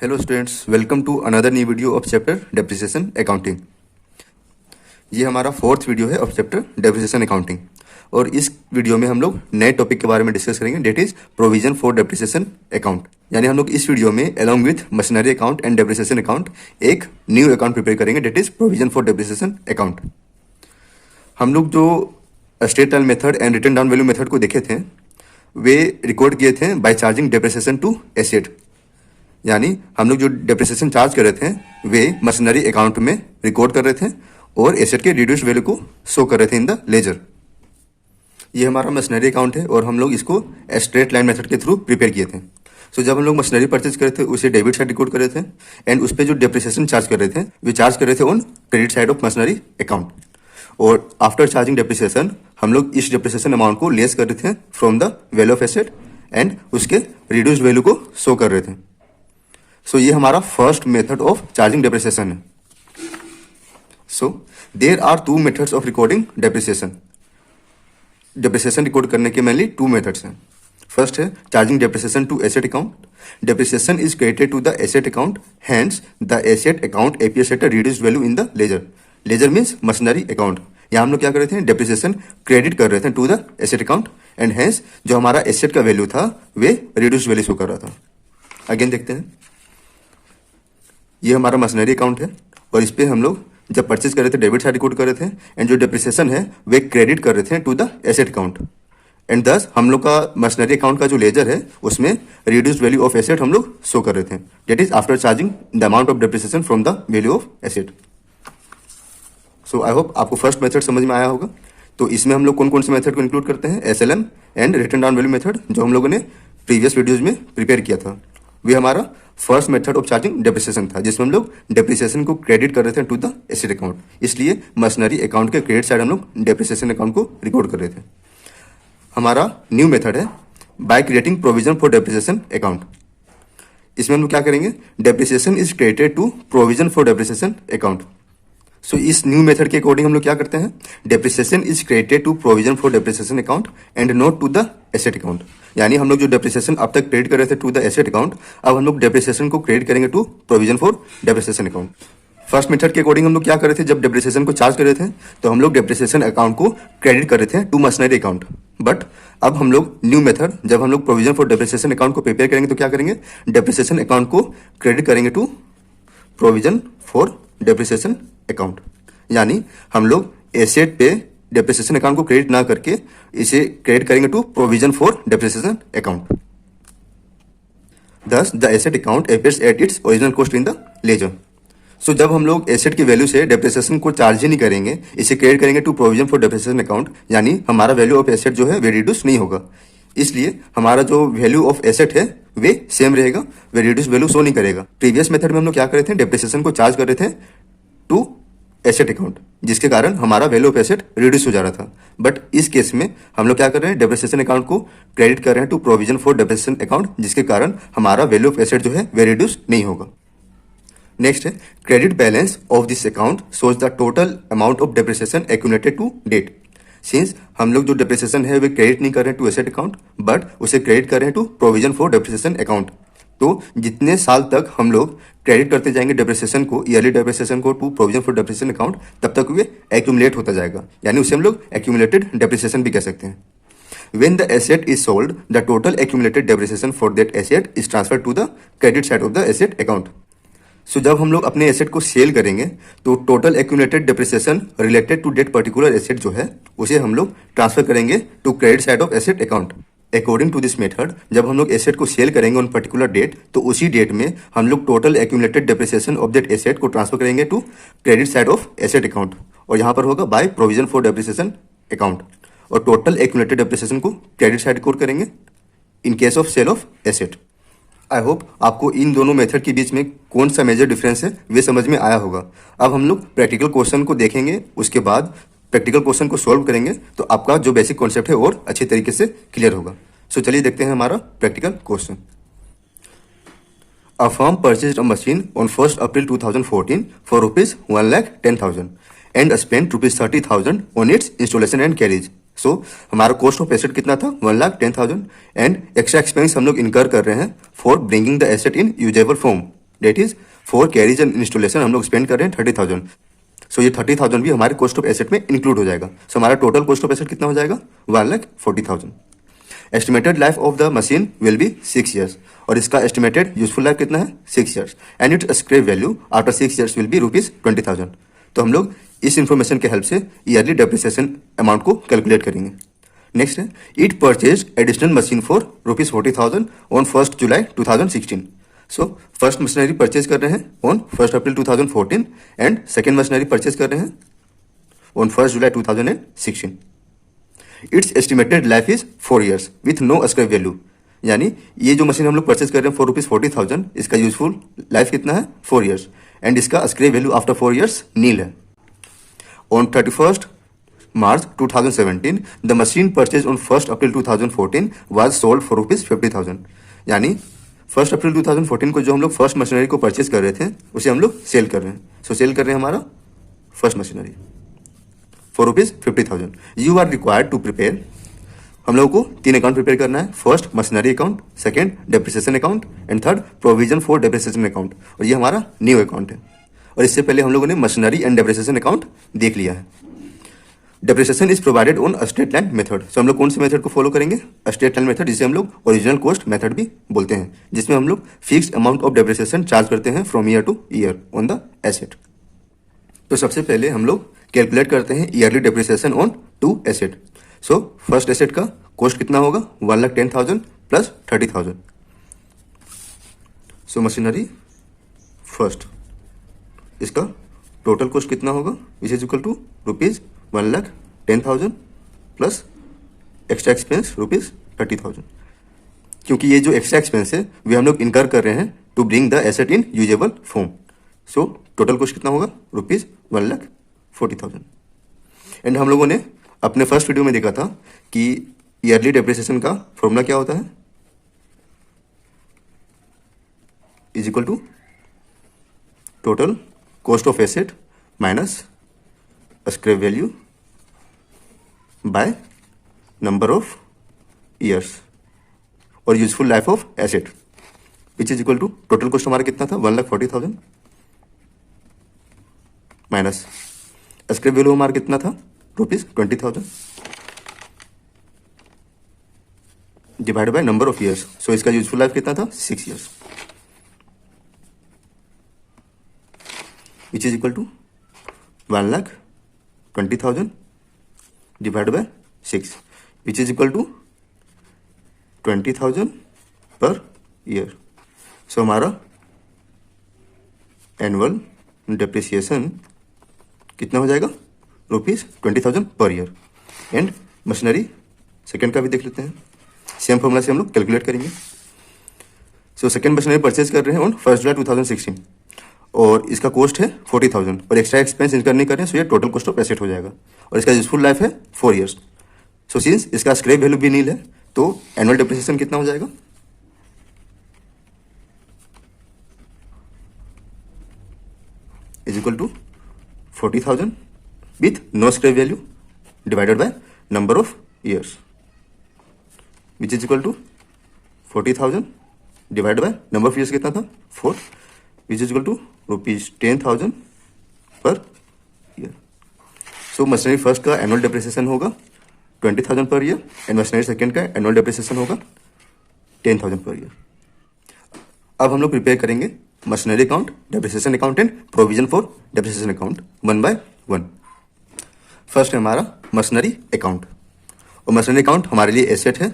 Hello students, welcome to another new video of chapter depreciation accounting. ये हमारा fourth video है of chapter depreciation accounting और इस वीडियो में हम लोग नए टॉपिक के बारे में डिस्कस करेंगे, that is provision for depreciation account. यानी हम लोग इस वीडियो में along with machinery account and depreciation account एक न्यू अकाउंट प्रिपेयर करेंगे, that is provision for depreciation account. हम लोग जो straight line method and written down value method को देखे थे वे रिकॉर्ड किए थे by charging depreciation to asset. यानी हम लोग जो डेप्रिसिएशन चार्ज कर रहे थे वे मशीनरी अकाउंट में रिकॉर्ड कर रहे थे और एसेट के रिड्यूस्ड वैल्यू को शो कर रहे थे इन द लेजर। ये हमारा मशीनरी अकाउंट है और हम लोग इसको स्ट्रेट लाइन मेथड के थ्रू प्रिपेयर किए थे। सो जब हम लोग मशीनरी परचेज कर रहे थे उसे डेबिट साइड रिकॉर्ड कर रहे थे एंड उस पर जो डेप्रिसिएशन चार्ज कर रहे थे वे चार्ज कर रहे थे on credit side of machinery account. और आफ्टर चार्जिंग डेप्रिसिएशन हम लोग इस डेप्रिसिएशन अमाउंट को लेस कर रहे थे from the value of asset and उसके रिड्यूस्ड वैल्यू को शो कर रहे थे। सो ये हमारा first method of charging depreciation है। So there are two methods of recording depreciation. Depreciation record करने के मेनली टू मेथड्स हैं। फर्स्ट है charging depreciation to asset account. Depreciation is credited to the asset account, hence the asset account appears at a reduced value in the ledger. Laser means machinery account. यहाँ हम लोग क्या कर रहे थे, depreciation credit कर रहे थे to the asset account and hence जो हमारा एसेट का वैल्यू था वे रिड्यूस्ड वैल्यू शो कर रहा था। अगेन देखते हैं, ये हमारा मशीनरी अकाउंट है और इस पे हम लोग जब परचेज कर रहे थे डेबिट साइड रिकॉर्ड कर रहे थे एंड जो डेप्रिसिएशन है वे क्रेडिट कर रहे थे to the asset account and thus हम लोग का मशीनरी अकाउंट का जो लेजर है उसमें रिड्यूस्ड वैल्यू ऑफ एसेट हम लोग शो कर रहे थे, that is after charging the amount of depreciation from the value of asset. So I hope आपको फर्स्ट मेथड समझ में आया होगा। तो इसमें हम लोग कौन कौन से मेथड को इंक्लूड करते हैं, SLM and written down value method जो हम लोगों ने प्रीवियस वीडियोज में प्रिपेयर किया था। वे हमारा first method of charging depreciation था जिसमें हम लोग डेप्रिसिएशन को क्रेडिट कर रहे थे टू द एसेट अकाउंट, इसलिए मशीनरी अकाउंट के क्रेडिट साइड हम लोग डेप्रिसिएशन अकाउंट को रिकॉर्ड कर रहे थे। हमारा न्यू मेथड है by creating provision for depreciation account. इसमें हम लोग क्या करेंगे, depreciation is created to provision for depreciation account. So इस न्यू मेथड के अकॉर्डिंग हम लोग क्या करते हैं, depreciation is created to provision for depreciation account and not to the asset account. यानी हम लोग जो डेप्रिसिएशन अब तक क्रेडिट कर रहे थे टू द एसेट अकाउंट, अब हम लोग डेप्रिसिएशन को क्रेडिट करेंगे to provision for depreciation account. First method के अकॉर्डिंग हम लोग क्या कर रहे थे, जब डेप्रिसिएशन को चार्ज कर रहे थे तो हम लोग डेप्रिसिएशन अकाउंट को क्रेडिट कर रहे थे टू मशीनरी अकाउंट। बट अब हम लोग न्यू मेथड जब हम लोग प्रोविजन फॉर डेप्रिसिएशन अकाउंट को प्रिपेयर करेंगे तो क्या करेंगे, डेप्रिसिएशन अकाउंट को क्रेडिट करेंगे to provision for depreciation account. यानी हम लोग एसेट पे डेप्रिसिएशन अकाउंट को क्रेडिट ना करके इसे क्रेडिट करेंगे to provision for depreciation account. Thus the asset account appears at its original cost in the ledger. सो जब हम लोग एसेट की वैल्यू से डेप्रिसिएशन को चार्ज ही नहीं करेंगे, इसे क्रेडिट करेंगे to provision for depreciation account, यानी हमारा वैल्यू ऑफ एसेट जो है वे रिड्यूस नहीं होगा। इसलिए हमारा जो वैल्यू ऑफ एसेट है वे सेम रहेगा, वे रिड्यूस वैल्यू शो नहीं करेगा। प्रीवियस मेथड में हम लोग क्या कर रहे थे, डेप्रिसिएशन को चार्ज कर रहे थे टू एसेट अकाउंट जिसके कारण हमारा वैल्यू ऑफ एसेट रिड्यूस हो जा रहा था। बट इस केस में हम लोग क्या कर रहे हैं, डेप्रिसिएशन अकाउंट को क्रेडिट कर रहे हैं to provision for depreciation account जिसके कारण हमारा वैल्यू ऑफ एसेट जो है वे रिड्यूस नहीं होगा। नेक्स्ट है credit balance of this account shows the total amount of depreciation accumulated to date. Since हम लोग जो डेप्रिसिएशन है वे क्रेडिट नहीं कर रहे हैं टू एसेट अकाउंट बट उसे क्रेडिट कर रहे हैं to provision for depreciation account, तो जितने साल तक हम लोग क्रेडिट करते जाएंगे डेप्रिसिएशन को, ईयरली डेप्रिसिएशन को to provision for depreciation account, तब तक वे एक्यूमुलेट होता जाएगा। यानी उसे हम लोग एक्यूमुलेटेड डेप्रिसिएशन भी कह सकते हैं। When the asset is sold, the total accumulated depreciation for that asset is transferred to the credit side of the asset account. सो जब हम लोग अपने एसेट को सेल करेंगे तो total accumulated depreciation related to date particular asset जो है उसे हम लोग ट्रांसफर करेंगे to credit side of asset account. According to this method जब हम लोग एसेट को सेल करेंगे ऑन पर्टिकुलर डेट तो उसी डेट में हम लोग total accumulated depreciation of that asset को ट्रांसफर करेंगे to credit side of asset account और यहाँ पर होगा by provision for depreciation account और टोटल एक्यूमुलेटेड डेप्रिसिएशन को क्रेडिट साइड रिकॉर्ड करेंगे in case of sale of asset. I hope आपको इन दोनों मेथड के बीच में कौन सा मेजर डिफरेंस है वे समझ में आया होगा। अब हम लोग प्रैक्टिकल क्वेश्चन को देखेंगे, उसके बाद प्रैक्टिकल क्वेश्चन को सॉल्व करेंगे तो आपका जो बेसिक कॉन्सेप्ट है और अच्छे तरीके से क्लियर होगा। सो चलिए देखते हैं हमारा practical question. A firm purchased a machine on 1 April 2014 for ₹1,10,000 and spend ₹30,000 on its installation and carriage. So हमारा कॉस्ट ऑफ एसेट कितना था, 1,10,000 एंड एक्स्ट्रा एक्सपेंस हम लोग इनकर कर रहे हैं for bringing the asset in usable form. That is for carriage and installation हम लोग स्पेंड कर रहे हैं 30,000। सो ये 30,000 भी हमारे कॉस्ट ऑफ एसेट में इंक्लूड हो जाएगा। सो हमारा टोटल कॉस्ट ऑफ एसेट कितना हो जाएगा 1,40,000। Estimated life of the machine will be 6 years और इसका एस्टिमेटेड यूजफुल लाइफ कितना है 6 years and it's scrap value after 6 years will be ₹20,000। तो हम लोग इस इंफॉर्मेशन के हेल्प से ईयरली डेप्रिसिएशन अमाउंट को कैलकुलेट करेंगे। नेक्स्ट है it purchase additional machine for ₹40,000 on 1 जुलाई 2016। सो फर्स्ट मशीनरी परचेज कर रहे हैं on 1 April 2014 and second machinery purchase कर रहे हैं ऑन 1 जुलाई 2016। Its estimated life is 4 years with no scrap value. यानी ये जो मशीन हम लोग परचेज कर रहे हैं फॉर ₹40,000 इसका यूजफुल लाइफ कितना है 4 ईयर्स एंड इसका स्क्रैप वैल्यू आफ्टर 4 ईयर्स नील है। On 31st March 2017 the machine purchase on 1 April 2014 was sold for ₹50,000। यानी 1 अप्रैल 2014 को जो हम लोग फर्स्ट मशीनरी को परचेज कर रहे थे उसे हम लोग सेल कर रहे हैं। सो सेल कर रहे हैं हमारा first machinery for ₹50,000। You are required to prepare, हम लोगों को 3 अकाउंट प्रिपेयर करना है। First machinery account, second depreciation account and third provision for depreciation account. और ये हमारा न्यू अकाउंट है और इससे पहले हम लोगों ने मशीनरी एंड डेप्रिसिएशन अकाउंट देख लिया है। Depreciation is provided on straight line method. So हम लोग कौन से मेथड को फॉलो करेंगे स्ट्रेट लाइन मेथड, जिसे हम लोग ओरिजिनल कॉस्ट मेथड भी बोलते हैं, जिसमें हम लोग fixed amount of depreciation charge करते हैं from year to year on the asset. तो सबसे पहले हम लोग कैलकुलेट करते हैं yearly depreciation on 2 asset. So first asset का कॉस्ट कितना होगा 1,10,000 प्लस 30,000। सो मशीनरी फर्स्ट इसका टोटल कॉस्ट कितना होगा which is equal to ₹1,10,000 plus extra expense ₹30,000। क्योंकि ये जो एक्स्ट्रा एक्सपेंस है वे हम लोग इनकर कर रहे हैं to bring the asset in usable form. So total cost कितना होगा ₹1,40,000। एंड हम लोगों ने अपने फर्स्ट वीडियो में देखा था कि ईयरली डेप्रिसिएशन का फॉर्मूला क्या होता है is equal to total cost of asset minus scrap value by number of years और useful life of asset which is equal to total cost हमारा कितना था 1,40,000 माइनस स्क्रैप वैल्यू हमारा कितना था ₹20,000 divide by number of years. So इसका useful life कितना था 6 years which is equal to 1,20,000 divide by 6 which is equal to 20,000 per year. सो हमारा एनुअल डेप्रिसिएशन कितना हो जाएगा ₹20,000 per year. And machinery second का भी देख लेते हैं, सेम फॉर्मूला से हम लोग कैलकुलेट करेंगे। सो सेकेंड मशीनरी परचेज कर रहे हैं ऑन 1 जुलाई 2016 और इसका कॉस्ट है 40,000 और एक्स्ट्रा एक्सपेंस इनकर नहीं कर रहे हैं। सो ये टोटल कॉस्ट ऑफ एसेट हो जाएगा और इसका यूजफुल लाइफ है 4 ईयर्स। सो सिंस इसका स्क्रैप वैल्यू भी नील है तो एनुअल डेप्रिसिएशन कितना हो जाएगा is equal to 40,000 with no scrap value divided by number of years which is equal to 40,000 divide by number of years कितना था 4 which is equal to ₹10,000 per year. So machinery first का annual depreciation होगा 20,000 per year and machinery second का annual depreciation होगा 10,000 per year. अब हम लोग prepare करेंगे machinery account, depreciation account and provision for depreciation account 1 by 1। First है हमारा मशीनरी अकाउंट और मशीनरी अकाउंट हमारे लिए एसेट है।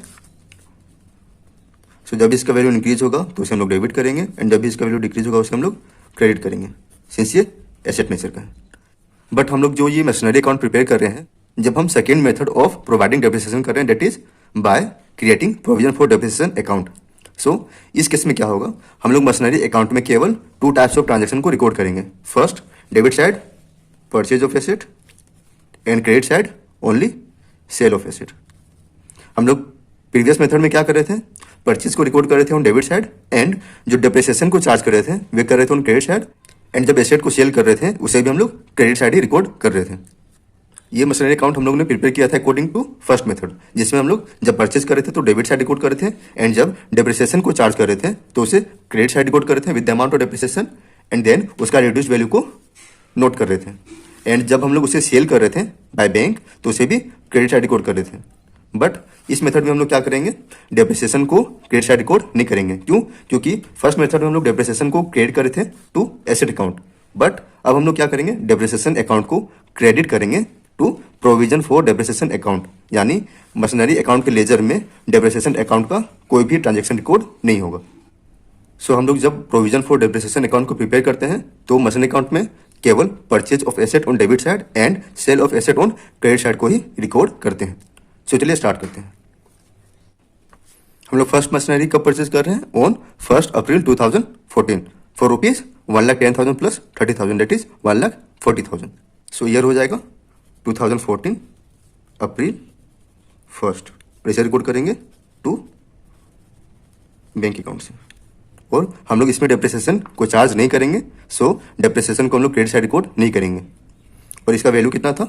सो जब इसका वैल्यू इंक्रीज होगा तो उसे हम लोग डेबिट करेंगे एंड जब भी इसका वैल्यू डिक्रीज होगा उसे हम लोग क्रेडिट करेंगे सिंस ये एसेट नेचर का है। बट हम लोग जो ये मशीनरी अकाउंट प्रिपेयर कर रहे हैं जब हम second method of providing depreciation कर रहे हैं that is by creating provision for depreciation account. So इस केस में क्या होगा हम लोग मशीनरी अकाउंट में केवल 2 टाइप्स ऑफ ट्रांजेक्शन को रिकॉर्ड करेंगे। First debit side purchase of asset and credit side only sale of asset. हम लोग प्रीवियस मेथड में क्या कर रहे थे परचेज को रिकॉर्ड कर रहे थे ऑन डेबिट साइड एंड जो डेप्रिसिएशन को चार्ज कर रहे थे वे कर रहे थे ऑन क्रेडिट साइड एंड जब एसेट को सेल कर रहे थे उसे भी हम लोग क्रेडिट साइड ही रिकॉर्ड कर रहे थे। ये मशीनरी अकाउंट हम लोग ने प्रिपेयर किया था अकॉर्डिंग टू फर्स्ट मेथड, जिसमें हम लोग जब परचेज कर रहे थे तो डेबिट साइड रिकॉर्ड कर रहे थे, एंड जब डेप्रिसिएशन को चार्ज कर रहे थे तो उसे क्रेडिट साइड रिकॉर्ड कर रहे थे with the amount of depreciation, and then उसका रिड्यूस वैल्यू को नोट कर रहे थे। एंड जब हम लोग उसे सेल कर रहे थे बाय बैंक तो उसे भी क्रेडिट साइड रिकॉर्ड कर रहे थे। बट इस मेथड में हम लोग क्या करेंगे, डेप्रिसिएशन को क्रेडिट साइड रिकॉर्ड नहीं करेंगे। क्यों? क्योंकि फर्स्ट मेथड में हम लोग डेप्रिसिएशन को क्रेडिट कर रहे थे टू एसेट अकाउंट, बट अब हम लोग क्या करेंगे, डेप्रिसिएशन अकाउंट को क्रेडिट करेंगे to provision for depreciation account, यानी मशीनरी अकाउंट के लेजर में डेप्रिसिएशन अकाउंट का कोई भी ट्रांजेक्शन रिकॉर्ड नहीं होगा। सो हम लोग जब प्रोविजन फॉर डेप्रिसिएशन अकाउंट को प्रिपेयर करते हैं तो मशीनरी अकाउंट में केवल purchase of asset on debit side and sale of asset on credit side को ही रिकॉर्ड करते हैं। सो चलिए स्टार्ट करते हैं। हम लोग फर्स्ट मशीनरी कब परचेज कर रहे हैं, on 1 April 2014 for rupees 1,10,000 plus 30,000, that is 1,40,000। So year हो जाएगा 2014 अप्रैल 1, पैसे रिकॉर्ड करेंगे टू बैंक अकाउंट से, और हम लोग इसमें डेप्रिसिएशन को चार्ज नहीं करेंगे। सो डेप्रिसिएशन को हम लोग क्रेडिट साइड रिकॉर्ड नहीं करेंगे, और इसका वैल्यू कितना था,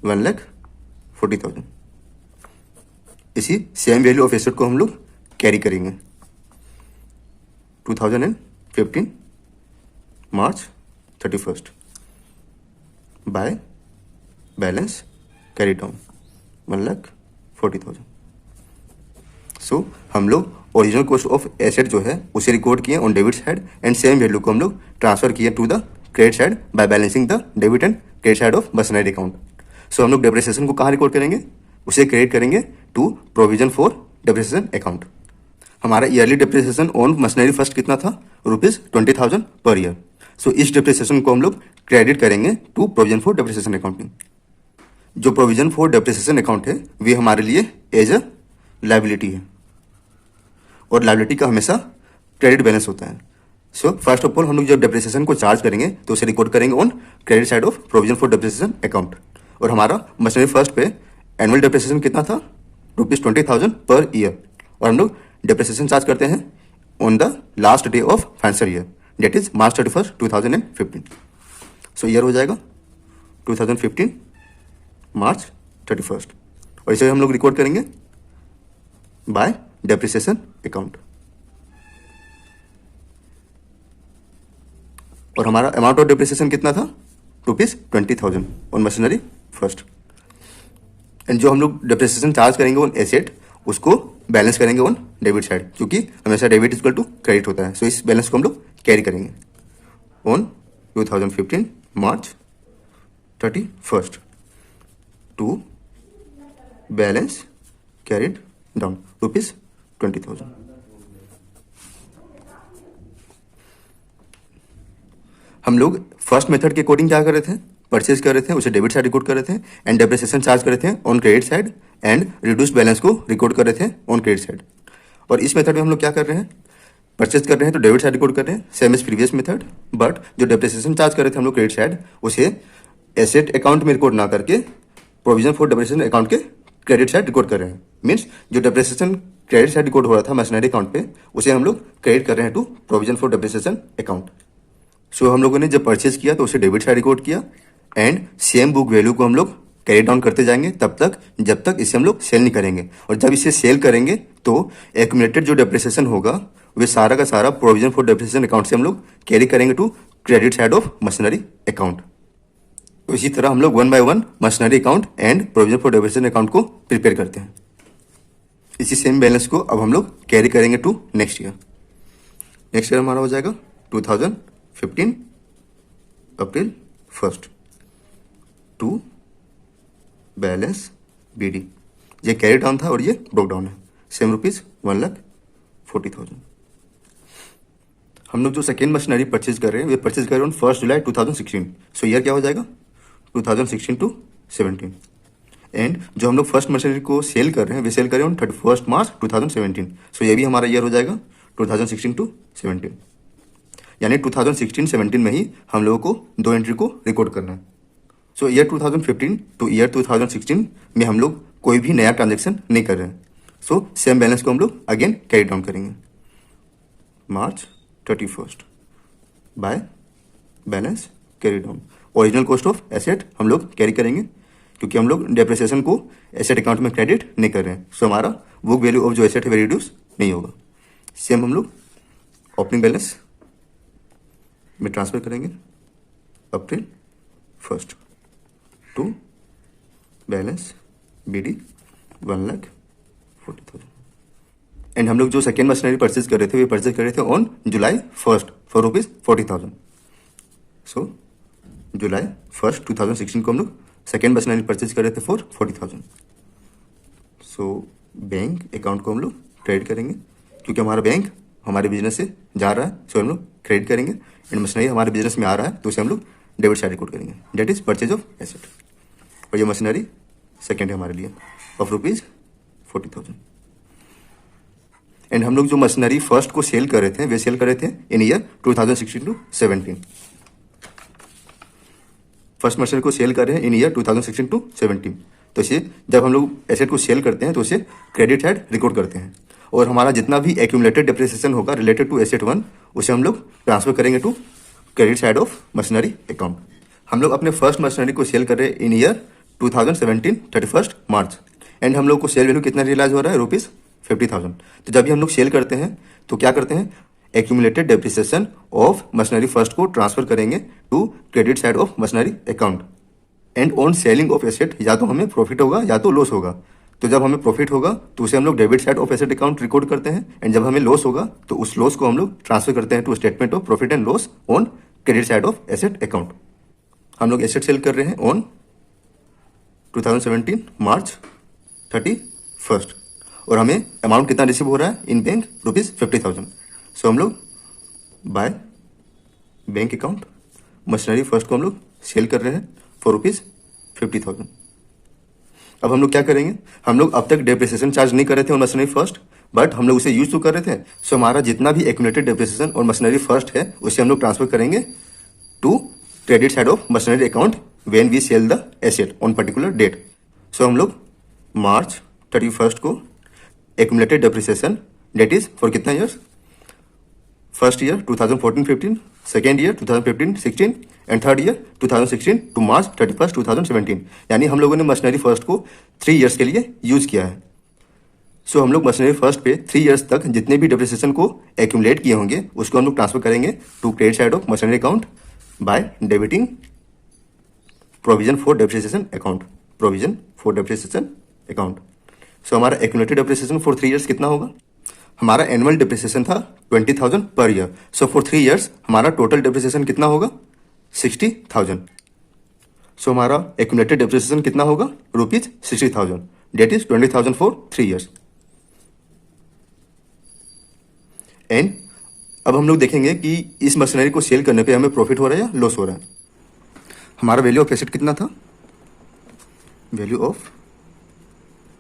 1,40,000। इसी सेम वैल्यू ऑफ एसेट को हम लोग कैरी करेंगे 2015 March 31 by balance carry down 1,40,000। सो हम लोग ओरिजिनल कॉस्ट ऑफ एसेट जो है उसे रिकॉर्ड किए on debit side, and same value को हम लोग ट्रांसफर किए to the credit side by balancing the debit and credit side of machinery account. So हम लोग डेप्रिसिएशन को कहाँ रिकॉर्ड करेंगे, उसे क्रेडिट करेंगे to provision for depreciation account. हमारा yearly depreciation on machinery first कितना था, ₹20,000 पर ईयर। सो इस डेप्रिसिएशन को हम लोग क्रेडिट करेंगे to provision for depreciation accounting. जो प्रोविजन फॉर डेप्रिसिएशन अकाउंट है वे हमारे लिए एज अ लायबिलिटी है, और लायबिलिटी का हमेशा क्रेडिट बैलेंस होता है। सो फर्स्ट ऑफ ऑल हम लोग जब डेप्रिसिएशन को चार्ज करेंगे तो उसे रिकॉर्ड करेंगे on credit side of provision for depreciation account. और हमारा मशीनरी फर्स्ट पे एनुअल डेप्रिसिएशन कितना था, ₹20,000 पर ईयर, और हम लोग डेप्रिसिएशन चार्ज करते हैं on the last day of financial year, date is March 31, 2015। So year हो जाएगा 2015 मार्च 31, और इसे हम लोग रिकॉर्ड करेंगे बाय डेप्रिसिएशन अकाउंट। और हमारा अमाउंट ऑफ डेप्रिसिएशन कितना था, ₹20,000 ऑन मशीनरी फर्स्ट। एंड जो हम लोग डेप्रिसिएशन चार्ज करेंगे ऑन एसेट उसको बैलेंस करेंगे ऑन डेबिट साइड, क्योंकि हमेशा डेबिट इक्वल टू क्रेडिट होता है। सो इस बैलेंस को हम लोग कैरी करेंगे on 2015 March 31 to balance carried down ₹20,000। हम लोग फर्स्ट मेथड के अकॉर्डिंग क्या कर रहे थे, परचेज कर रहे थे, उसे डेबिट साइड रिकॉर्ड कर रहे थे, एंड डेप्रिसिएशन चार्ज कर रहे थे on credit side, and reduce balance को रिकॉर्ड कर रहे थे ऑन क्रेडिट साइड। और इस मेथड में हम लोग क्या कर रहे हैं, परचेज कर रहे हैं तो डेबिट साइड रिकॉर्ड कर रहे हैं same as previous method, but जो डेप्रिसिएशन चार्ज कर रहे थे हम लोग क्रेडिट साइड उसे एसेट अकाउंट में रिकॉर्ड ना करके प्रोविजन फॉर डेप्रिसिएशन अकाउंट के क्रेडिट साइड रिकॉर्ड कर रहे हैं। मीन्स जो डेप्रिसिएशन क्रेडिट साइड रिकॉर्ड हो रहा था मशीनरी अकाउंट पे उसे हम लोग क्रेडिट कर रहे हैं to provision for depreciation account. So हम लोगों ने जब परचेज किया तो उसे डेबिट साइड रिकॉर्ड किया, एंड सेम बुक वैल्यू को हम लोग कैरी डाउन करते जाएंगे तब तक जब तक इसे हम लोग सेल नहीं करेंगे। और जब इसे सेल करेंगे तो एक्यूमुलेटेड जो डेप्रिसिएशन होगा वे सारा का सारा प्रोविजन फॉर डेप्रिसिएशन अकाउंट से हम लोग कैरी करेंगे to credit side of machinery account. तो इसी तरह हम लोग 1 by 1 machinery account and provision for depreciation account को प्रिपेयर करते हैं। इसी सेम बैलेंस को अब हम लोग कैरी करेंगे to next year. Next year हमारा हो जाएगा 2015 अप्रैल 1 टू बैलेंस BD। ये कैरी डाउन था और ये ब्रोक डाउन है, सेम ₹1,40,000। हम लोग जो सेकेंड मशीनरी परचेज कर रहे हैं वे परचेज कर रहे हैं 1 जुलाई 2016। सो ईयर क्या हो जाएगा 2016 टू 17। एंड जो हम लोग फर्स्ट मशीनरी को सेल कर रहे हैं वे सेल कर रहे हैं 31 मार्च 2017। सो ये भी हमारा ईयर हो जाएगा 2016 टू 17, यानी 2016-17 में ही हम लोगों को दो एंट्री को रिकॉर्ड करना है। सो ईयर 2015 टू ईयर 2016 में हम लोग कोई भी नया ट्रांजेक्शन नहीं कर रहे हैं। सो सेम बैलेंस को हम लोग अगेन कैरी डाउन करेंगे March 31 by balance carry down. Original cost of asset हम लोग कैरी करेंगे, क्योंकि हम लोग डेप्रिसिएशन को एसेट अकाउंट में क्रेडिट नहीं कर रहे हैं, सो हमारा बुक वैल्यू ऑफ जो एसेट है वे रिड्यूस नहीं होगा। सेम हम लोग ओपनिंग बैलेंस में ट्रांसफर करेंगे अप्रैल 1 टू बैलेंस BD 1,40,000। एंड हम लोग जो सेकेंड मशीनरी परचेज कर रहे थे, वे परचेज कर रहे थे ऑन जुलाई 1 फॉर ₹40,000। सो जुलाई 1 2016 को हम लोग सेकेंड मशीनरी परचेज कर रहे थे फॉर 40,000। सो बैंक अकाउंट को हम लोग क्रेडिट करेंगे, क्योंकि हमारा बैंक हमारे बिजनेस से जा रहा है, सो हम लोग क्रेडिट करेंगे। एंड मशीनरी हमारे बिजनेस में आ रहा है, तो उसे हम लोग डेबिट साइड रिकॉर्ड करेंगे, that is purchase of asset. और ये मशीनरी सेकेंड है हमारे लिए ऑफ ₹40,000। एंड हम लोग जो मशीनरी फर्स्ट को सेल कर रहे थे, वे सेल कर रहे थे इन ईयर 2016 to 17। फर्स्ट मशीनरी को सेल कर रहे हैं इन ईयर 2016 to 17। तो इसे जब हम लोग एसेट को सेल करते हैं तो उसे क्रेडिट साइड रिकॉर्ड करते हैं, और हमारा जितना भी एक्यूमुलेटेड डेप्रिसिएशन होगा रिलेटेड टू एसेट 1, उसे हम लोग ट्रांसफर करेंगे to credit side of machinery account. हम लोग अपने फर्स्ट मशीनरी को सेल कर रहे हैं इन ईयर 2017 31 मार्च। एंड हम लोग को सेल वैल्यू कितना रियलाइज हो रहा है, ₹50,000। तो जब भी हम लोग सेल करते हैं तो क्या करते हैं, accumulated depreciation of machinery first को ट्रांसफर करेंगे to credit side of machinery account. And on selling of asset या तो हमें प्रॉफिट होगा या तो लॉस होगा। तो जब हमें प्रॉफिट होगा तो उसे हम लोग debit side of asset account record करते हैं, एंड जब हमें लॉस होगा तो उस लॉस को हम लोग ट्रांसफर करते हैं to statement of profit and loss on credit side of asset account. हम लोग एसेट सेल कर रहे हैं ऑन 2017 मार्च 31, और हमें अमाउंट कितना रिसीव हो रहा है इन बैंक, ₹50,000। सो हम लोग by bank account machinery first को हम लोग सेल कर रहे हैं फॉर ₹50,000। अब हम लोग क्या करेंगे, हम लोग अब तक डेप्रिसिएशन चार्ज नहीं कर रहे थे ऑन मशीनरी फर्स्ट, बट हम लोग उसे यूज तो कर रहे थे। सो हमारा जितना भी एक्यूमुलेटेड डेप्रिसिएशन और मशीनरी फर्स्ट है उसे हम लोग ट्रांसफर करेंगे to credit side of machinery account when we sell the asset on particular date. So हम लोग मार्च 31 को accumulated depreciation that is for कितना years, first year 2014-15, second year 2015-16 and third year 2016 to March 31, 2017। यानी हम लोगों ने machinery first को 3 years के लिए यूज किया है। सो हम लोग मशीनरी फर्स्ट पे 3 ईयर्स तक जितने भी डेप्रिसिएशन को एक्यूमुलेट किए होंगे उसको हम लोग ट्रांसफर करेंगे to credit side of machinery account by debiting provision for depreciation account, provision for depreciation account. So हमारा एक्यूमुलेटेड डेप्रिसिएशन फॉर 3 ईयर्स कितना होगा, हमारा एनुअल डेप्रिसिएशन था 20,000 per year. So for 3 years हमारा टोटल डेप्रिसिएशन कितना होगा, 60,000। सो हमारा एक्यूमुलेटेड डेप्रिसिएशन कितना होगा, ₹60,000, that is 20,000 for 3 years. And अब हम लोग देखेंगे कि इस मशीनरी को सेल करने पे हमें प्रॉफिट हो रहा है या लॉस हो रहा है। हमारा वैल्यू ऑफ एसेट कितना था, value of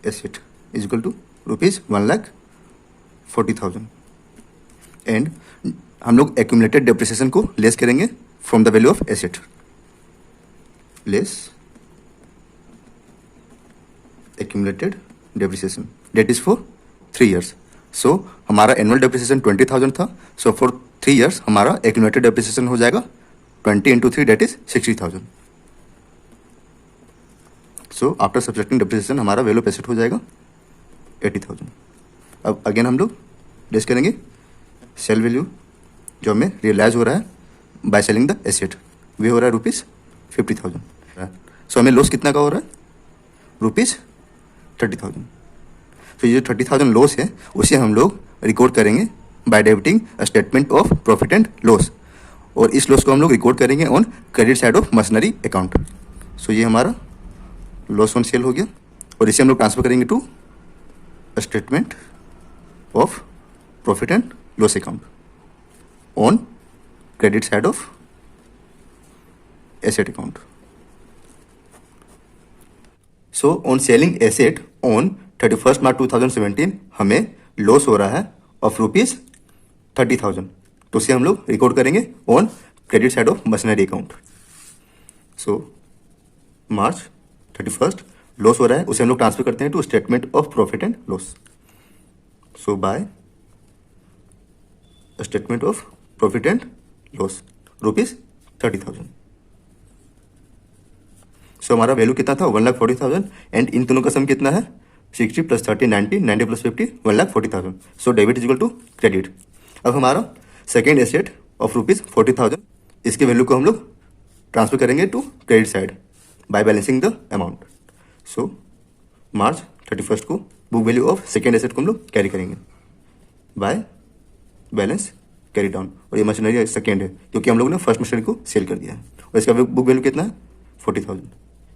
asset is equal to ₹1,40,000। And हम लोग एक्यूमुलेटेड डेप्रिसिएशन को लेस करेंगे from the value of asset, less accumulated depreciation that is for 3 years. So हमारा एनुअल डेप्रिसिएशन 20,000 था। सो फॉर 3 ईयर्स हमारा accumulated depreciation हो जाएगा 20 into 3 that is 60,000। So after subtracting depreciation हमारा वैल्यू ऑफ एसेट हो जाएगा 80,000। अब अगेन हम लोग लेस करेंगे सेल वैल्यू जो हमें रियलाइज हो रहा है बाय सेलिंग द एसेट, वे हो रहा है ₹50,000। सो हमें लॉस कितना का हो रहा है, ₹30,000। तो ये जो 30,000 लॉस है उसे हम लोग रिकॉर्ड करेंगे by debiting a statement of profit and loss, और इस लॉस को हम लोग रिकॉर्ड करेंगे on credit side of machinery account. So ये हमारा लॉस ऑन सेल हो गया, और इसे हम लोग ट्रांसफर करेंगे to statement of profit and loss account on credit side of asset account. So on selling asset on 31 March 2017 हमें लॉस हो रहा है ऑफ ₹30,000, तो उसे हम लोग रिकॉर्ड करेंगे on credit side of machinery account. So March 31 loss हो रहा है, उसे हम लोग ट्रांसफर करते हैं to statement of profit and loss. So by statement of profit and loss ₹30,000। So हमारा वैल्यू कितना था 1,40,000 एंड इन दोनों का सम कितना है 60 + 30 90 90 + 50 1,40,000। So debit equal to credit. अब हमारा सेकेंड एसेट ऑफ ₹40,000 इसके वैल्यू को हम लोग ट्रांसफर करेंगे to credit side by balancing the amount. So March 31 को book value of second asset को हम लोग कैरी करेंगे बाय बैलेंस कैरी डाउन। और ये मशीनरी सेकेंड है क्योंकि हम लोग ने फर्स्ट मशीनरी को सेल कर दिया है। और इसका बुक वैल्यू कितना है 40,000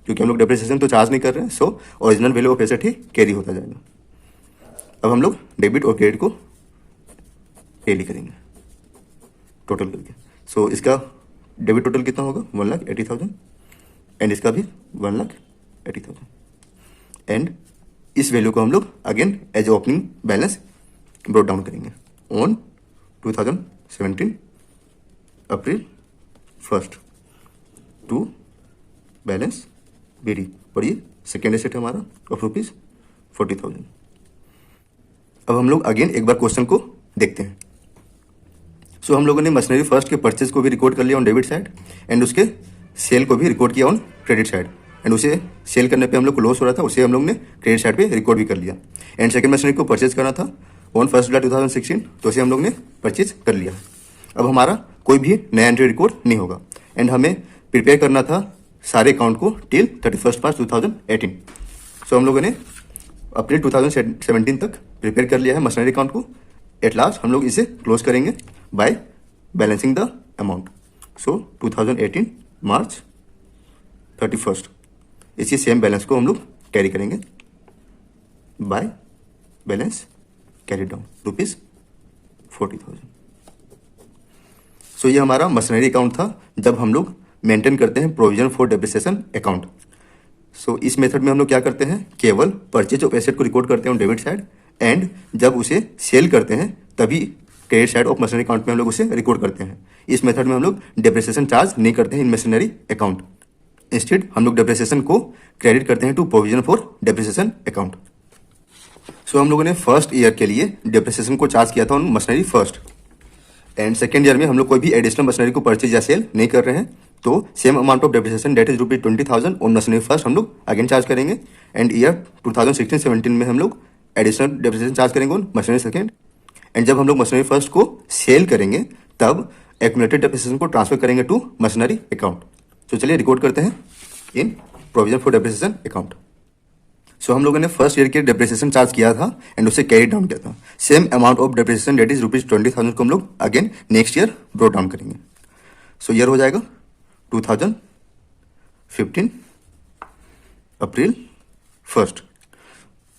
क्योंकि हम लोग डेप्रिसिएशन तो चार्ज नहीं कर रहे हैं। So original value of asset he carry होता जाएगा। अब हम लोग डेबिट और क्रेडिट को टेली करेंगे टोटल करके। सो इसका डेबिट टोटल कितना होगा 1,80,000 एंड इसका भी 1,80,000 एंड इस वैल्यू को हम लोग again as opening balance brought down करेंगे on 2017 April 1 to balance BD. और ये सेकेंड एसेट है हमारा ऑफ ₹40,000। अब हम लोग अगेन एक बार क्वेश्चन को देखते हैं। सो हम लोगों ने मशीनरी फर्स्ट के परचेज को भी रिकॉर्ड कर लिया ऑन डेबिट साइड एंड उसके सेल को भी रिकॉर्ड किया ऑन क्रेडिट साइड एंड उसे सेल करने पे हम लोग को लॉस हो रहा था, उसे हम लोग ने क्रेडिट साइड पे रिकॉर्ड भी कर लिया। एंड सेकेंड मशीनरी को परचेज करना था ऑन 1 जुलाई 2016 तो उसे हम लोग ने परचेज कर लिया। अब हमारा कोई भी नया एंट्री रिकॉर्ड नहीं होगा एंड हमें प्रिपेयर करना था सारे अकाउंट को टिल 31 मार्च 2018। सो हम लोगों ने अप्रैल 2017 तक प्रिपेयर कर लिया है मशीनरी अकाउंट को। एट लास्ट हम लोग इसे क्लोज करेंगे bye balancing the amount. So 2018 March 31 इसी सेम बैलेंस को हम लोग कैरी करेंगे बाय बैलेंस कैरी डाउन ₹40,000। सो ये हमारा मशीनरी अकाउंट था जब हम लोग मेंटेन करते हैं provision for depreciation account. So इस मेथड में हम लोग क्या करते हैं केवल परचेज ऑफ एसेट को रिकॉर्ड करते हैं ऑन डेबिट साइड एंड जब उसे सेल करते हैं तभी credit side of machinery account में हम लोग उसे रिकॉर्ड करते हैं। इस मेथड में हम लोग डेप्रिसिएशन चार्ज नहीं करते हैं इन मशीनरी अकाउंट। इंस्टेड हम लोग डेप्रिसिएशन को क्रेडिट करते हैं to provision for depreciation account. So हम लोगों ने फर्स्ट ईयर के लिए डेप्रिसिएशन को चार्ज किया था on machinery first and second year में हम लोग कोई भी एडिशनल मशीनरी को परचेज या सेल नहीं कर रहे हैं तो same amount of depreciation that is ₹20,000 on machinery first हम लोग अगेन चार्ज करेंगे एंड ईयर 2016-17 में हम लोग एडिशनल डेप्रिसिएशन चार्ज करेंगे ऑन मशीनरी सेकेंड एंड जब हम लोग मशीनरी फर्स्ट को सेल करेंगे तब एक्यूमुलेटेड डेप्रिसिएशन को ट्रांसफर करेंगे टू मशीनरी अकाउंट। तो चलिए रिकॉर्ड करते हैं in provision for depreciation account. So हम लोगों ने फर्स्ट ईयर के डेप्रिसिएशन चार्ज किया था एंड उसे कैरी डाउन किया था। Same amount of depreciation that is ₹20,000 को हम लोग again next year brought down करेंगे। सो ईयर हो जाएगा 2015 अप्रैल 1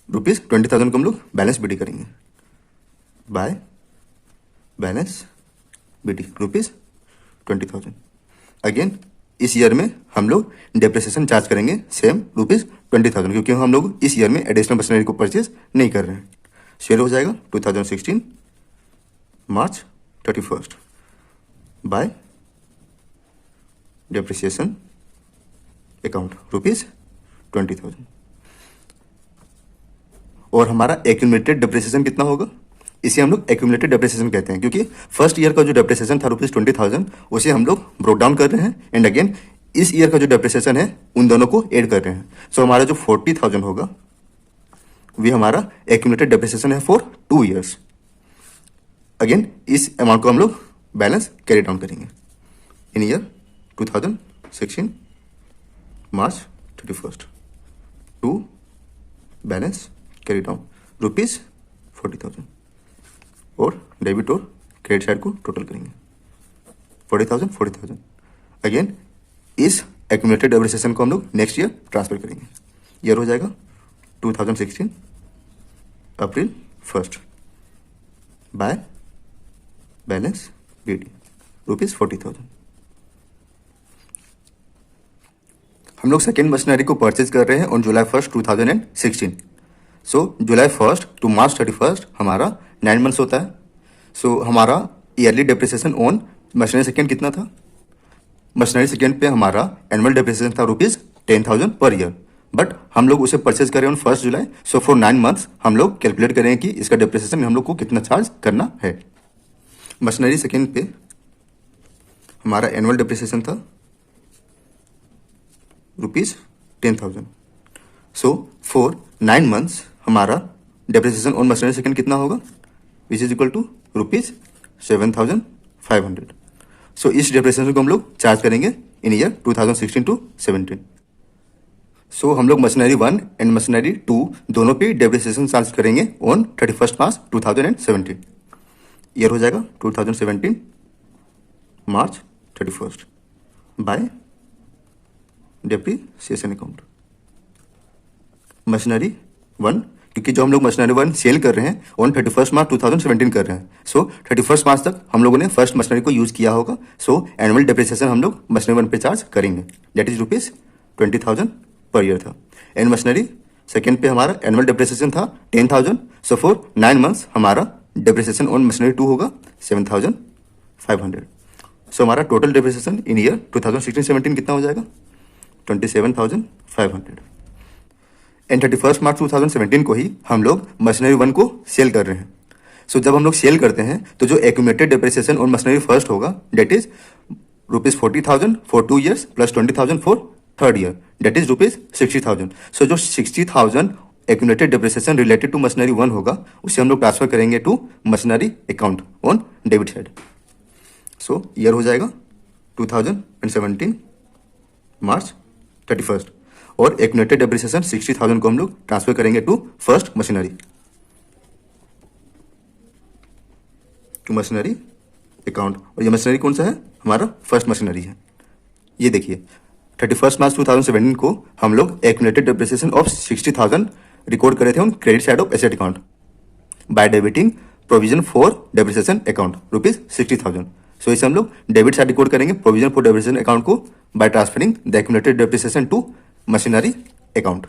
₹20,000 को हम लोग बैलेंस बीडी करेंगे बाय बैलेंस बीडी ₹20,000। अगेन इस ईयर में हम लोग डेप्रिसिएशन चार्ज करेंगे सेम ₹20,000 क्योंकि हम लोग इस ईयर में एडिशनल मशीनरी को परचेज नहीं कर रहे हैं। शेयर हो जाएगा 2016 मार्च 31 बाय डेप्रिसिएशन अकाउंट ₹20,000। और हमारा एक्यूमुलेटेड डेप्रिसिएशन कितना होगा इसे हम लोग एक्यूमुलेटेड डेप्रिसिएशन कहते हैं क्योंकि फर्स्ट ईयर का जो डेप्रिसिएशन था ₹20,000 उसे हम लोग ब्रोक डाउन कर रहे हैं एंड अगेन इस ईयर का जो डेप्रिसिएशन है उन दोनों को ऐड कर रहे हैं। सो हमारा जो 40,000 होगा वो हमारा एक्यूमुलेटेड डेप्रिसिएशन है फॉर 2 ईयर्स। अगेन इस अमाउंट को हम लोग बैलेंस कैरी डाउन करेंगे in year 2016 March 31 to balance carry down ₹40,000 और डेबिट और क्रेडिट साइड को टोटल करेंगे 40,000। अगेन इस एक्यूमुलेटेड डेप्रिसिएशन को हम लोग नेक्स्ट ईयर ट्रांसफर करेंगे। ईयर हो जाएगा 2016 अप्रैल 1 बाय बैलेंस बीडी ₹40,000। हम लोग सेकेंड मशीनरी को परचेज कर रहे हैं on July 1, 2016। So July 1 to March 31 हमारा 9 मंथ्स होता है। सो हमारा yearly depreciation on machinery second कितना था मशीनरी सेकेंड पे हमारा एनुअल डेप्रिसिएशन था ₹10,000 पर ईयर बट हम लोग उसे परचेज करें on 1 July. So for 9 months हम लोग कैलकुलेट करें कि इसका डेप्रिसिएशन हम लोग को कितना चार्ज करना है। मशीनरी सेकेंड पे हमारा एनुअल डेप्रिसिएशन था 10,000. सो फॉर 9 months हमारा डेप्रिसिएशन ऑन मशीनरी सेकंड कितना होगा, विच इज इक्वल टू ₹7,500. सो इस डेप्रिसिएशन को हम लोग चार्ज करेंगे इन ईयर 2016 to 17. सो हम लोग मशीनरी 1 एंड मशीनरी 2 दोनों पे डेप्रिसिएशन चार्ज करेंगे ऑन 31 March 2017. ईयर हो जाएगा 2017 March 31 by depreciation account. Machinery 1, क्योंकि जो हम लोग मशीनरी 1 सेल कर रहे हैं ऑन 31 March 2017 कर रहे हैं. सो 31 March तक हम लोगों ने फर्स्ट मशीनरी को यूज किया होगा. सो एनुअल डेप्रिसिएशन हम लोग मशीनरी 1 पे चार्ज करेंगे, दैट इज ₹20,000 पर ईयर था. एंड मशीनरी सेकेंड पे हमारा एनुअल डेप्रिसिएशन था 10,000. सो फॉर 9 months हमारा डेप्रिसिएशन ऑन मशीनरी 2 होगा 7,500. सो हमारा टोटल डेप्रिसिएशन इन ईयर 2016-17 कितना हो जाएगा, 27,500. एंड 31 March 2017 को ही हम लोग मशीनरी 1 को सेल कर रहे हैं. सो जब हम लोग सेल करते हैं तो जो accumulated depreciation on machinery first होगा, date is ₹40,000 for 2 years plus 20,000 for third year, date is ₹60,000. So जो 60,000 accumulated depreciation related to machinery 1 होगा उसे हम लोग ट्रांसफर करेंगे to machinery account on debit side. So year हो जाएगा 2017 March 31 और एक्यूमुलेटेड डेप्रिसिएशन 60,000 को हम लोग ट्रांसफर करेंगे to first machinery, to machinery account. और ये मशीनरी कौन सा है, हमारा फर्स्ट मशीनरी है. ये देखिए 31 March 2017 को हम लोग एक्यूमुलेटेड डेप्रिसिएशन ऑफ 60,000 रिकॉर्ड करे थे on credit side of asset account by debiting provision for depreciation account ₹60,000. So इसे हम लोग डेबिट साइड रिकॉर्ड करेंगे प्रोविजन फॉर डेप्रिसिएशन अकाउंट को by transferring the accumulated depreciation to machinery account.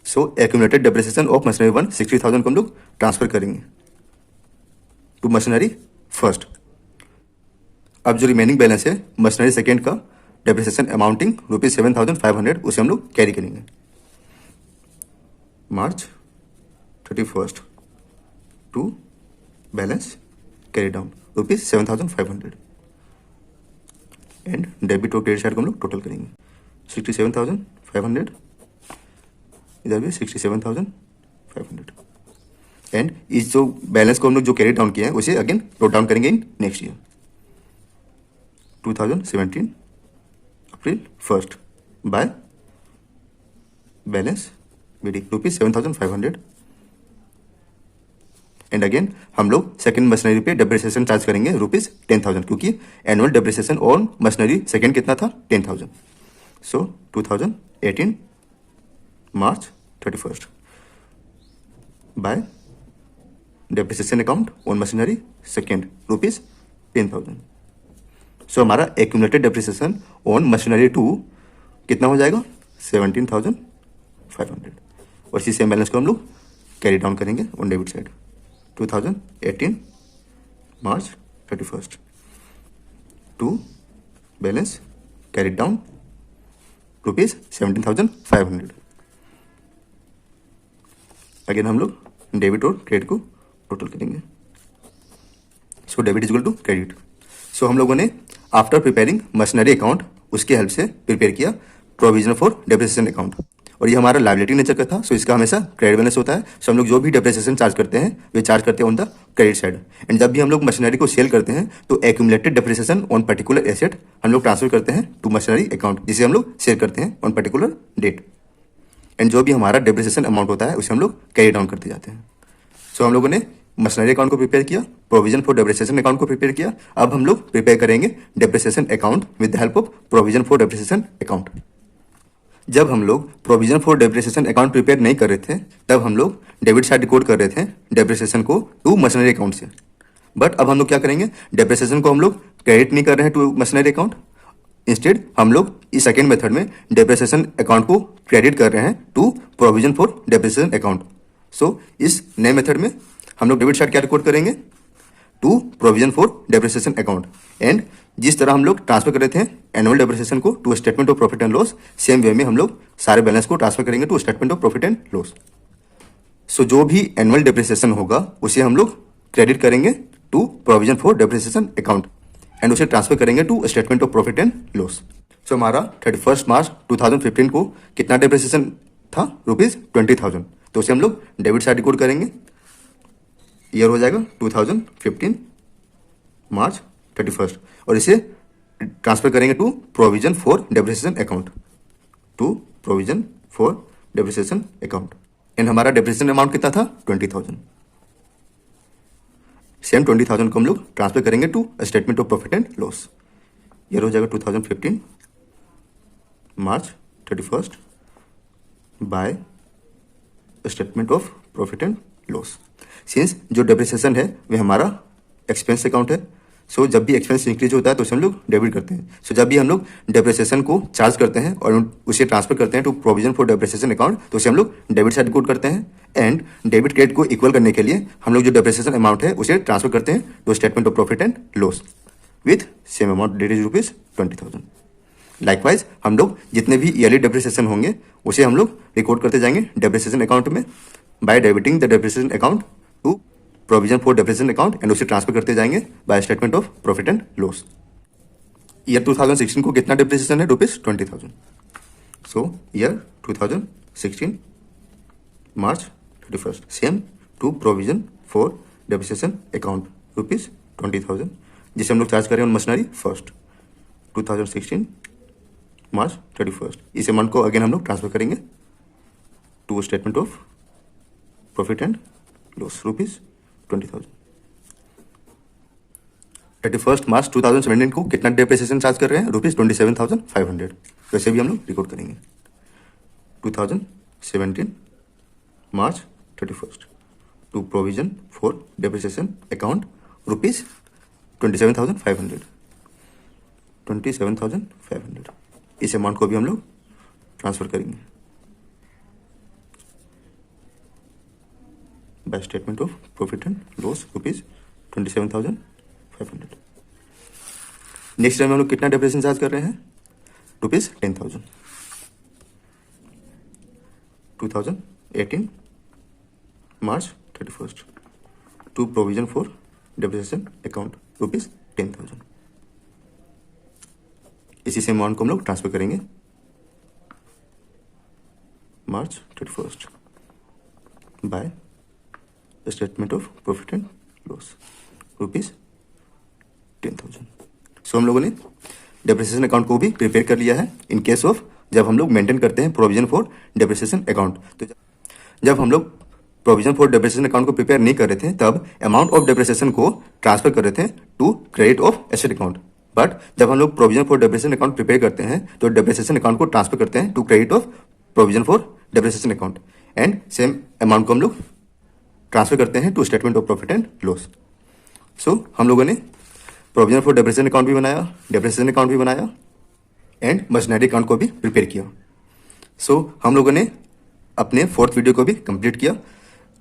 So accumulated depreciation of machinery 1 60,000 को हम लोग transfer करेंगे to machinery first. अब जो रिमेनिंग बैलेंस है मशीनरी सेकेंड का डेप्रिसिएशन अमाउंटिंग ₹7,500 उसे हम लोग कैरी करेंगे March 31 to balance carry down ₹7,500. And debit और क्रेडिट साइड को हम लोग टोटल करेंगे 67,500, इधर भी 67,500. एंड इस जो बैलेंस को हम लोग जो कैरी डाउन किया है उसे अगेन नोट डाउन करेंगे in next year 2017 April 1 by balance BD ₹7,500. And again हम लोग सेकंड मशीनरी पे डेप्रिसिएशन चार्ज करेंगे ₹10,000, क्योंकि annual depreciation on machinery second कितना था 10,000. So 2018 March 31 by depreciation account on machinery second ₹10,000. So हमारा एक्यूमुलेटेड डेप्रिसिएशन ऑन मशीनरी 2 कितना हो जाएगा 17,500. और इसी सेम बैलेंस को हम लोग कैरी डाउन करेंगे on debit side 2018 March 31 to balance carry down ₹17,500. Again हम लोग डेबिट और क्रेडिट को टोटल करेंगे. So debit is equal to credit. So हम लोगों ने आफ्टर प्रिपेयरिंग मशीनरी अकाउंट उसके हेल्प से प्रिपेयर किया प्रोविजन फॉर डेप्रिसिएशन अकाउंट. और ये हमारा लायबिलिटी नेचर का था. सो इसका हमेशा क्रेडिट बैलेंस होता है. सो हम लोग जो भी डेप्रिसिएशन चार्ज करते हैं वे चार्ज करते हैं on the credit side. And जब भी हम लोग मशीनरी को सेल करते हैं तो accumulated depreciation on particular asset हम लोग ट्रांसफर करते हैं टू मशीनरी अकाउंट, जिसे हम लोग सेल करते हैं ऑन पर्टिकुलर डेट. एंड जो भी हमारा डेप्रिसिएशन अमाउंट होता है उसे हम लोग कैरी डाउन करते जाते हैं. सो हम लोगों ने मशीनरी अकाउंट को प्रिपेयर किया, प्रोविजन फॉर डेप्रिसिएशन अकाउंट को प्रिपेयर किया. अब हम लोग प्रिपेयर करेंगे depreciation account with the help of provision for depreciation account. जब हम लोग provision for depreciation account prepare नहीं कर रहे थे तब हम लोग डेबिट साइड रिकॉर्ड कर रहे थे डेप्रिसिएशन को टू मशीनरी अकाउंट से. बट अब हम लोग क्या करेंगे, डेप्रिसिएशन को हम लोग क्रेडिट नहीं कर रहे हैं टू मशीनरी अकाउंट. इंस्टेड हम लोग इस सेकेंड मेथड में डेप्रिसिएशन अकाउंट को क्रेडिट कर रहे हैं to provision for depreciation account. So इस नए मेथड में हम लोग डेबिट साइड क्या रिकॉर्ड करेंगे, to provision for depreciation account. And जिस तरह हम लोग ट्रांसफर कर रहे थे एनुअल डेप्रिसिएशन को to statement of profit and loss, same way में हम लोग सारे बैलेंस को ट्रांसफर करेंगे to statement of profit and loss. सो जो भी एनुअल डेप्रिसिएशन होगा उसे हम लोग क्रेडिट करेंगे to provision for depreciation account and उसे ट्रांसफर करेंगे to statement of profit and loss. So हमारा 31 मार्च 2015 को कितना डेप्रिसिएशन था? ₹20,000। तो उसे हम लोग डेबिट साइड डिकोड करेंगे, ईयर हो जाएगा 2015 मार्च 31 और इसे ट्रांसफर करेंगे to provision for depreciation account, to provision for depreciation account. And हमारा डेप्रिसिएशन अमाउंट कितना था? 20,000। सेम 20,000 को हम लोग ट्रांसफर करेंगे to statement of profit and loss, year हो जाएगा 2015 March 31 by statement of profit and loss. Since जो डेप्रिसिएशन है वह हमारा एक्सपेंस अकाउंट है, सो जब भी एक्सपेंस इंक्रीज होता है तो उसे हम लोग डेबिट करते हैं। सो जब भी हम लोग डेप्रिसिएशन को चार्ज करते हैं और उसे ट्रांसफर करते हैं to provision for depreciation account, तो उसे हम लोग डेबिट साइड डिकोड करते हैं। एंड डेबिट क्रेडिट को इक्वल करने के लिए हम लोग जो डेप्रिसिएशन अमाउंट है उसे ट्रांसफर करते हैं to statement of profit and loss with same amount, that is ₹20,000। Likewise हम लोग जितने भी ईयरली डेप्रिसिएशन होंगे उसे हम लोग रिकॉर्ड करते जाएंगे डेप्रिसिएशन अकाउंट में by debiting the depreciation account to provision for depreciation account and उसे ट्रांसफर करते जाएंगे by statement of profit and loss. Year 2016 को कितना डेप्रिसिएशन है? ₹20,000। So year 2016 March 31 same to provision for depreciation account ₹20,000, जिसे हम लोग चार्ज करें ऑन मशीनरी फर्स्ट 2016 मार्च 31। इस अमाउंट को अगेन हम लोग ट्रांसफर करेंगे to statement of profit and loss ₹20,000। 31 March 2017 को कितना डेप्रिसिएशन चार्ज कर रहे हैं? ₹27,500। वैसे भी हम लोग रिकॉर्ड करेंगे 2017 March 31 to provision for depreciation account ₹27,500, 27,500। इस अमाउंट को भी हम लोग ट्रांसफर करेंगे bye statement of profit and loss ₹27,500। Next time हम लोग कितना डेप्रिसिएशन चार्ज कर रहे हैं? ₹10,000। 2018 March 31 to provision for depreciation account ₹10,000। इसी से अमाउंट को हम लोग ट्रांसफर करेंगे March 31 by statement of profit and loss ₹10,000। So हम लोगों ने डेप्रिसिएशन अकाउंट को भी प्रिपेयर कर लिया है इन केस ऑफ जब हम लोग मेंटेन करते हैं प्रोविजन फॉर डेप्रिसिएशन अकाउंट। तो जब हम लोग प्रोविजन फॉर डेप्रिसिएशन अकाउंट को प्रिपेयर नहीं कर रहे थे तब अमाउंट ऑफ डेप्रिसिएशन को ट्रांसफर कर रहे थे to credit of asset account, but जब हम लोग provision for depreciation account prepare करते हैं तो डेप्रिसिएशन अकाउंट को ट्रांसफर करते हैं to credit of provision for depreciation account and same amount को हम लोग ट्रांसफर करते हैं to statement of profit and loss. So हम लोगों ने प्रोविजन फॉर डेप्रिसिएशन अकाउंट भी बनाया, डेप्रिसिएशन अकाउंट भी बनाया एंड मशीनरी अकाउंट को भी प्रिपेयर किया। सो हम लोगों ने अपने 4th वीडियो को भी कंप्लीट किया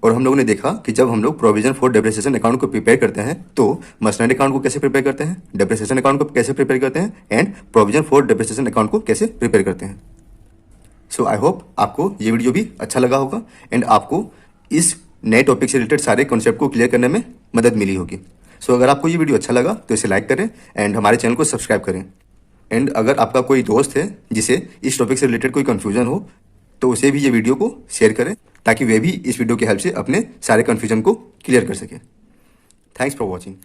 और हम लोगों ने देखा कि जब हम लोग प्रोविजन फॉर डेप्रिसिएशन अकाउंट को प्रिपेयर करते हैं तो मशीनरी अकाउंट को कैसे प्रिपेयर करते हैं, डेप्रिसिएशन अकाउंट को कैसे प्रिपेयर करते हैं and provision for depreciation account को कैसे प्रिपेयर करते हैं। सो आई होप आपको ये वीडियो भी अच्छा लगा होगा एंड आपको इस नए टॉपिक से रिलेटेड सारे कॉन्सेप्ट को क्लियर करने में मदद मिली होगी। सो अगर आपको ये वीडियो अच्छा लगा तो इसे लाइक करें एंड हमारे चैनल को सब्सक्राइब करें। एंड अगर आपका कोई दोस्त है जिसे इस टॉपिक से रिलेटेड कोई कन्फ्यूजन हो तो उसे भी ये वीडियो को शेयर करें ताकि वे भी इस वीडियो की हेल्प से अपने सारे कन्फ्यूजन को क्लियर कर सकें। Thanks for watching.